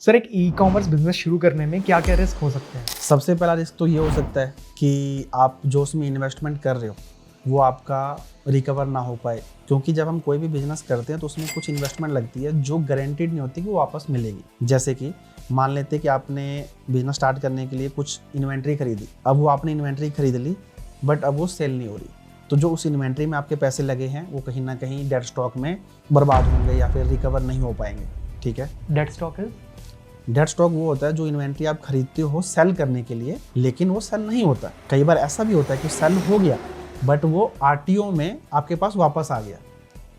Sir एक e commerce business शुरू करने में क्या क्या रिस्क हो सकते हैं? सबसे पहला रिस्क तो ये हो सकता है कि आप जो उसमें इन्वेस्टमेंट कर रहे हो वो आपका रिकवर ना हो पाए, क्योंकि जब हम कोई भी बिजनेस करते हैं तो उसमें कुछ इन्वेस्टमेंट लगती है जो गारंटीड नहीं होती कि वो वापस मिलेगी। जैसे कि मान लेते हैं कि आपने बिजनेस स्टार्ट करने के लिए कुछ इन्वेंट्री खरीदी, अब वो आपने इन्वेंट्री खरीद ली बट अब वो सेल नहीं हो रही, तो जो उस इन्वेंट्री में आपके पैसे लगे हैं वो कहीं ना कहीं डेड स्टॉक में बर्बाद होंगे या फिर रिकवर नहीं हो पाएंगे। ठीक है, डेड स्टॉक है? डेड स्टॉक वो होता है जो इन्वेंट्री आप खरीदते हो सेल करने के लिए, लेकिन वो सेल नहीं होता। कई बार ऐसा भी होता है कि सेल हो गया बट वो आरटीओ में आपके पास वापस आ गया।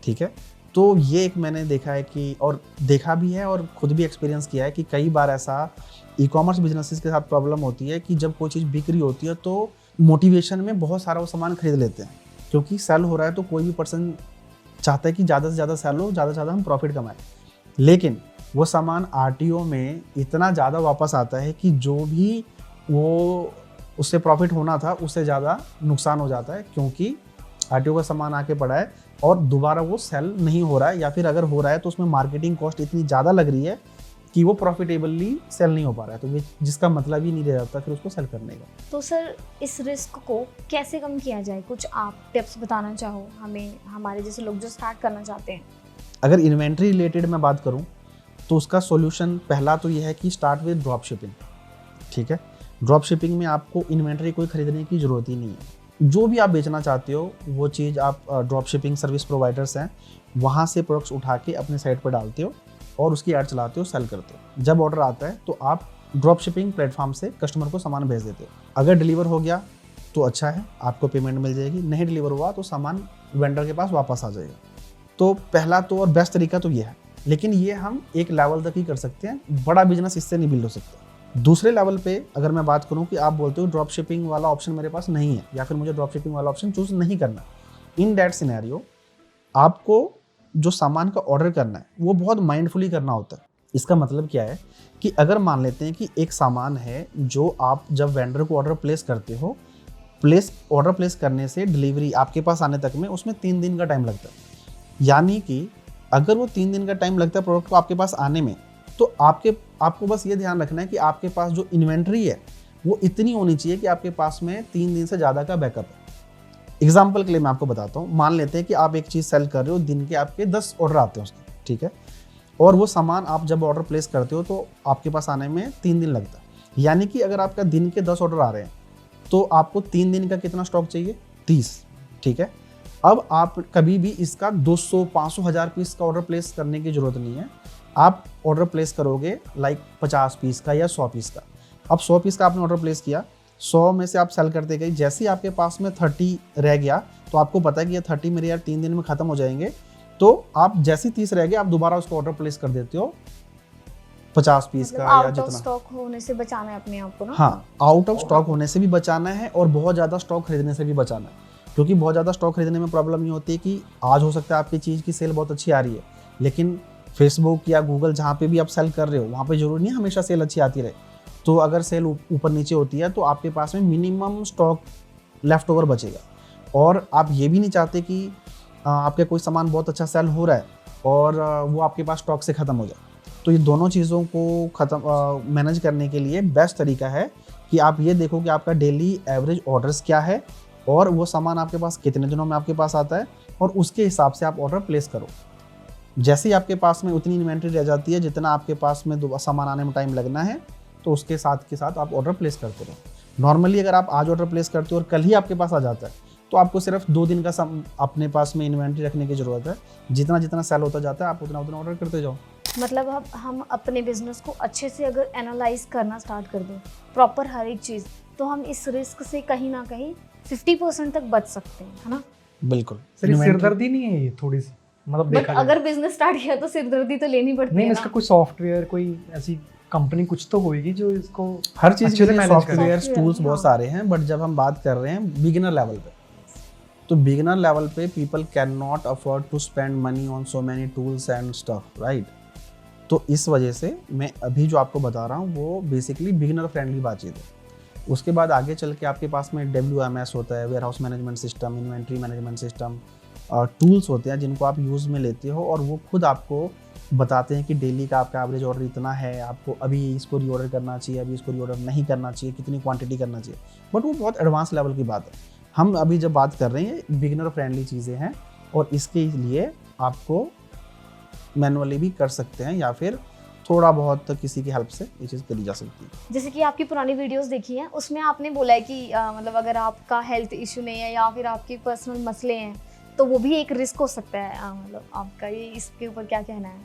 ठीक है, तो ये एक मैंने देखा है कि, और देखा भी है और खुद भी एक्सपीरियंस किया है कि कई बार ऐसा ई कॉमर्स बिजनेसेस के साथ प्रॉब्लम होती है कि जब कोई चीज़ बिक रही होती है तो मोटिवेशन में बहुत सारा वो सामान खरीद लेते हैं, क्योंकि सेल हो रहा है तो कोई भी पर्सन चाहता है कि ज़्यादा से ज़्यादा सेल हो, ज़्यादा से ज़्यादा हम प्रॉफिट कमाएं। लेकिन वो सामान आरटीओ में इतना ज़्यादा वापस आता है कि जो भी वो उससे प्रॉफिट होना था उससे ज़्यादा नुकसान हो जाता है, क्योंकि आरटीओ का सामान आके पड़ा है और दोबारा वो सेल नहीं हो रहा है, या फिर अगर हो रहा है तो उसमें मार्केटिंग कॉस्ट इतनी ज़्यादा लग रही है कि वो प्रॉफिटेबली सेल नहीं हो पा रहा है, तो जिसका मतलब ही नहीं रह जाता फिर उसको सेल करने का। तो सर इस रिस्क को कैसे कम किया जाए? कुछ आप टिप्स बताना चाहो हमें, हमारे जैसे लोग जो स्टार्ट करना चाहते हैं। अगर इन्वेंट्री रिलेटेड मैं बात करूं तो उसका सॉल्यूशन पहला तो यह है कि स्टार्ट विद ड्रॉप शिपिंग। ठीक है, ड्रॉप शिपिंग में आपको इन्वेंट्री कोई खरीदने की ज़रूरत ही नहीं है। जो भी आप बेचना चाहते हो वो चीज़ आप ड्रॉप शिपिंग सर्विस प्रोवाइडर्स हैं वहाँ से प्रोडक्ट्स उठा के अपने साइट पर डालते हो और उसकी ऐड चलाते हो, सेल करते हो। जब ऑर्डर आता है तो आप ड्रॉप शिपिंग प्लेटफॉर्म से कस्टमर को सामान भेज देते हो। अगर डिलीवर हो गया तो अच्छा है, आपको पेमेंट मिल जाएगी, नहीं डिलीवर हुआ तो सामान वेंडर के पास वापस आ जाएगा। तो पहला तो और बेस्ट तरीका तो ये है, लेकिन ये हम एक लेवल तक ही कर सकते हैं, बड़ा बिजनेस इससे नहीं बिल्ड हो सकता। दूसरे लेवल पे अगर मैं बात करूं कि आप बोलते हो ड्रॉप शिपिंग वाला ऑप्शन मेरे पास नहीं है या फिर मुझे ड्रॉप शिपिंग वाला ऑप्शन चूज नहीं करना, इन दैट सिनेरियो आपको जो सामान का ऑर्डर करना है वो बहुत माइंडफुली करना होता है। इसका मतलब क्या है कि अगर मान लेते हैं कि एक सामान है जो आप जब वेंडर को ऑर्डर प्लेस करते हो, ऑर्डर प्लेस करने से डिलीवरी आपके पास आने तक में उसमें 3 दिन का टाइम लगता है। यानी कि अगर वो 3 दिन का टाइम लगता है प्रोडक्ट को आपके पास आने में, तो आपको बस ये ध्यान रखना है कि आपके पास जो इन्वेंट्री है वो इतनी होनी चाहिए कि आपके पास में 3 दिन से ज़्यादा का बैकअप है। एग्जाम्पल के लिए मैं आपको बताता हूँ, मान लेते हैं कि आप एक चीज़ सेल कर रहे हो, दिन के आपके 10 ऑर्डर आते हैं उसके। ठीक है, और वो सामान आप जब ऑर्डर प्लेस करते हो तो आपके पास आने में 3 दिन लगता है। यानी कि अगर आपका दिन के 10 ऑर्डर आ रहे हैं तो आपको 3 दिन का कितना स्टॉक चाहिए? 30। ठीक है, अब आप कभी भी इसका 200, 500, 1000 पीस का ऑर्डर प्लेस करने की ज़रूरत नहीं है। आप ऑर्डर प्लेस करोगे लाइक 50 पीस का या 100 पीस का। अब 100 पीस का आपने ऑर्डर प्लेस किया, 100 में से आप सेल करते गए, जैसे ही आपके पास में 30 रह गया तो आपको पता है कि ये 30 मेरे यार 3 दिन में ख़त्म हो जाएंगे, तो आप जैसे 30 रह गए आप दोबारा उसको ऑर्डर प्लेस कर देते हो 50 पीस का या जितना। आउट ऑफ स्टॉक होने से बचाना है अपने आप को ना। हाँ, आउट ऑफ स्टॉक होने से भी बचाना है और बहुत ज़्यादा स्टॉक खरीदने से भी बचाना है, क्योंकि बहुत ज़्यादा स्टॉक खरीदने में प्रॉब्लम ये होती है कि आज हो सकता है आपकी चीज़ की सेल बहुत अच्छी आ रही है, लेकिन फेसबुक या गूगल जहाँ पे भी आप सेल कर रहे हो वहाँ पे जरूरी नहीं है हमेशा सेल अच्छी आती रहे। तो अगर सेल ऊपर नीचे होती है तो आपके पास में मिनिमम स्टॉक लेफ्ट ओवर बचेगा, और आप ये भी नहीं चाहते कि आपके कोई सामान बहुत अच्छा सेल हो रहा है और वो आपके पास स्टॉक से ख़त्म हो जाए। तो ये दोनों चीज़ों को मैनेज करने के लिए बेस्ट तरीका है कि आप ये देखो कि आपका डेली एवरेज ऑर्डर्स क्या है और वो सामान आपके पास कितने दिनों में आपके पास आता है, और उसके हिसाब से आप ऑर्डर प्लेस करो। जैसे ही आपके पास में उतनी इन्वेंट्री रह जाती है जितना आपके पास में सामान आने में टाइम लगना है, तो उसके साथ के साथ आप ऑर्डर प्लेस करते रहो। नॉर्मली अगर आप आज ऑर्डर प्लेस करते हो और कल ही आपके पास आ जाता है तो आपको सिर्फ 2 दिन का अपने पास में इन्वेंट्री रखने की ज़रूरत है। जितना जितना सेल होता जाता है आप उतना उतना ऑर्डर करते जाओ। मतलब अब हम अपने बिजनेस को अच्छे से अगर एनालाइज करना स्टार्ट कर दें प्रॉपर हर एक चीज़, तो हम इस रिस्क से कहीं ना कहीं 50% तक बच सकते हैं, है ना? बिल्कुल। सर सिरदर्दी नहीं है ये थोड़ी सी, मतलब बट देखा जाए अगर बिजनेस स्टार्ट किया तो सिरदर्दी तो लेनी पड़ती नहीं, है इसका कोई सॉफ्टवेयर, कोई ऐसी कंपनी कुछ तो होएगी जो इसको हर चीज़ के लिए सॉफ्टवेयर करे। टूल्स बहुत हाँ। सारे हैं, बट जब हम बात कर रहे हैं बिगिनर लेवल पे, तो बिगिनर लेवल पे people can not afford to spend money on so many tools and stuff, right? तो इस वजह से मैं अभी जो आपको बता रहा हूँ वो बेसिकली बिगिनर फ्रेंडली बातचीत है। उसके बाद आगे चल के आपके पास में WMS होता है, warehouse management system, inventory management system, tools होते हैं जिनको आप यूज़ में लेते हो और वो खुद आपको बताते हैं कि डेली का आपका एवरेज ऑर्डर इतना है, आपको अभी इसको रीऑर्डर करना चाहिए, अभी इसको रीऑर्डर नहीं करना चाहिए, कितनी क्वांटिटी करना चाहिए, बट वो बहुत एडवांस लेवल की बात है। हम अभी जब बात कर रहे हैं बिगिनर फ्रेंडली चीज़ें हैं, और इसके लिए आपको मैनुअली भी कर सकते हैं या फिर थोड़ा बहुत किसी की हेल्प से ये चीज़ करी जा सकती है। जैसे कि आपकी पुरानी वीडियोस देखी हैं, उसमें आपने बोला है कि मतलब अगर आपका हेल्थ इशू नहीं है या फिर आपके पर्सनल मसले हैं तो वो भी एक रिस्क हो सकता है। मतलब आपका ये इसके ऊपर क्या कहना है?